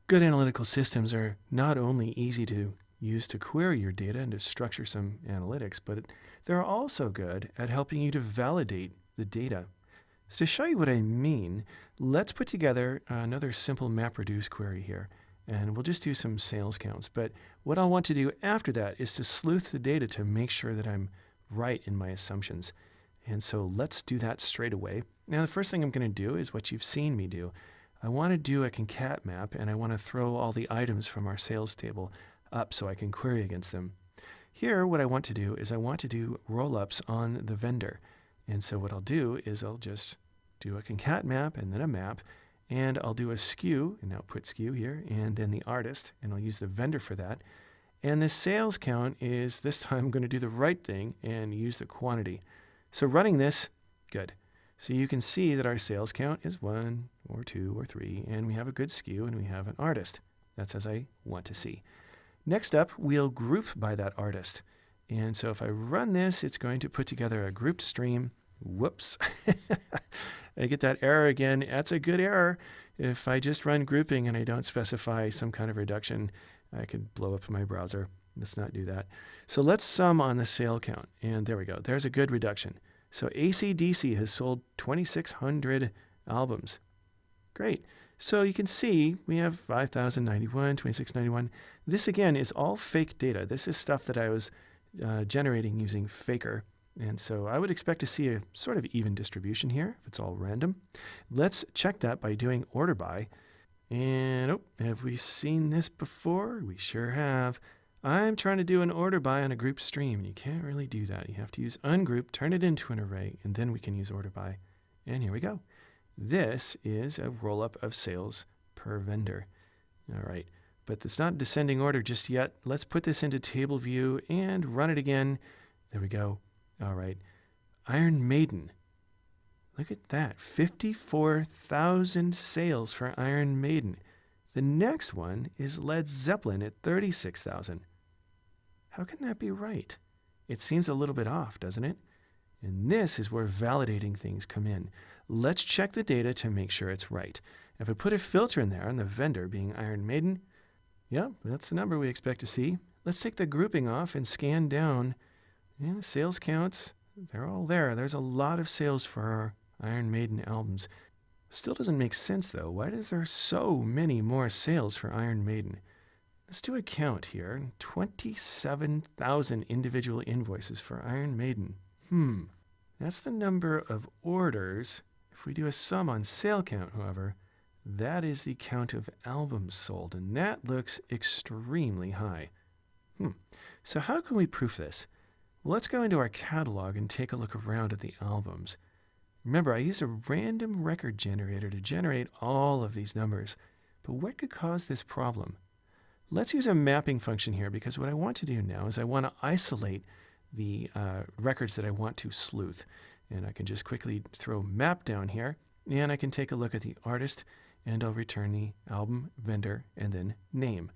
Good analytical systems are not only easy to use to query your data and to structure some analytics, but they're also good at helping you to validate the data. So to show you what I mean, let's put together another simple MapReduce query here, and we'll just do some sales counts. But what I'll want to do after that is to sleuth the data to make sure that I'm right in my assumptions. And so let's do that straight away. Now, the first thing I'm going to do is what you've seen me do. I want to do a concat map, and I want to throw all the items from our sales table up so I can query against them. Here, what I want to do is I want to do roll-ups on the vendor. And so what I'll do is I'll just do a concat map and then a map, and I'll do a SKU, and now put SKU here, and then the artist, and I'll use the vendor for that. And the sales count is, this time I'm going to do the right thing and use the quantity. So running this, good. So you can see that our sales count is 1 or 2 or 3, and we have a good SKU and we have an artist. That's as I want to see. Next up, we'll group by that artist. And so if I run this, it's going to put together a grouped stream. Whoops. I get that error again. That's a good error. If I just run grouping and I don't specify some kind of reduction, I could blow up my browser. Let's not do that. So let's sum on the sale count. And there we go. There's a good reduction. So AC/DC has sold 2,600 albums. Great. So you can see we have 5,091, 2,691. This again is all fake data. This is stuff that I was generating using Faker. And so I would expect to see a sort of even distribution here if it's all random. Let's check that by doing order by. And oh, have we seen this before? We sure have. I'm trying to do an order by on a group stream. You can't really do that. You have to use ungroup, turn it into an array, and then we can use order by. And here we go. This is a roll-up of sales per vendor. All right, but it's not descending order just yet. Let's put this into table view and run it again. There we go. All right, Iron Maiden. Look at that, 54,000 sales for Iron Maiden. The next one is Led Zeppelin at 36,000. How can that be right? It seems a little bit off, doesn't it? And this is where validating things come in. Let's check the data to make sure it's right. If I put a filter in there on the vendor being Iron Maiden, yeah, that's the number we expect to see. Let's take the grouping off and scan down. Yeah, sales counts, they're all there. There's a lot of sales for our Iron Maiden albums. Still doesn't make sense though. Why is there so many more sales for Iron Maiden? Let's do a count here. 27,000 individual invoices for Iron Maiden. That's the number of orders. If we do a sum on sale count, however, that is the count of albums sold, and that looks extremely high. So how can we prove this? Well, let's go into our catalog and take a look around at the albums. Remember, I used a random record generator to generate all of these numbers. But what could cause this problem? Let's use a mapping function here, because what I want to do now is I want to isolate the records that I want to sleuth. And I can just quickly throw map down here, and I can take a look at the artist, and I'll return the album, vendor, and then name.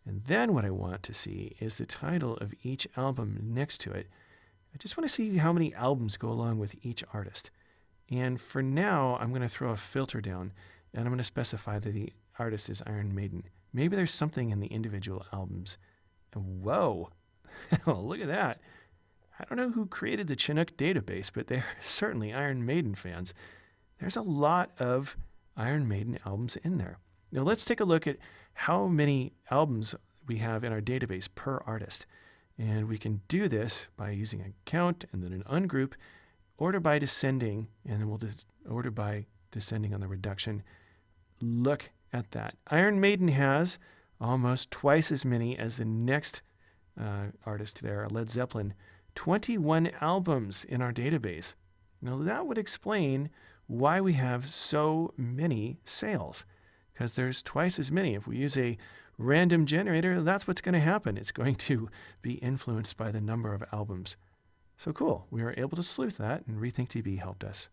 And then what I want to see is the title of each album next to it. I just want to see how many albums go along with each artist. And for now, I'm going to throw a filter down, and I'm going to specify that the artist is Iron Maiden. Maybe there's something in the individual albums. And whoa, look at that. I don't know who created the Chinook database, but they're certainly Iron Maiden fans. There's a lot of Iron Maiden albums in there. Now let's take a look at how many albums we have in our database per artist. And we can do this by using a count and then an ungroup, order by descending, and then we'll order by descending on the reduction. Look at that. Iron Maiden has almost twice as many as the next artist there, Led Zeppelin. 21 albums in our database. Now that would explain why we have so many sales, because there's twice as many. If we use a random generator, that's what's going to happen. It's going to be influenced by the number of albums. So cool. We were able to sleuth that, and RethinkDB helped us.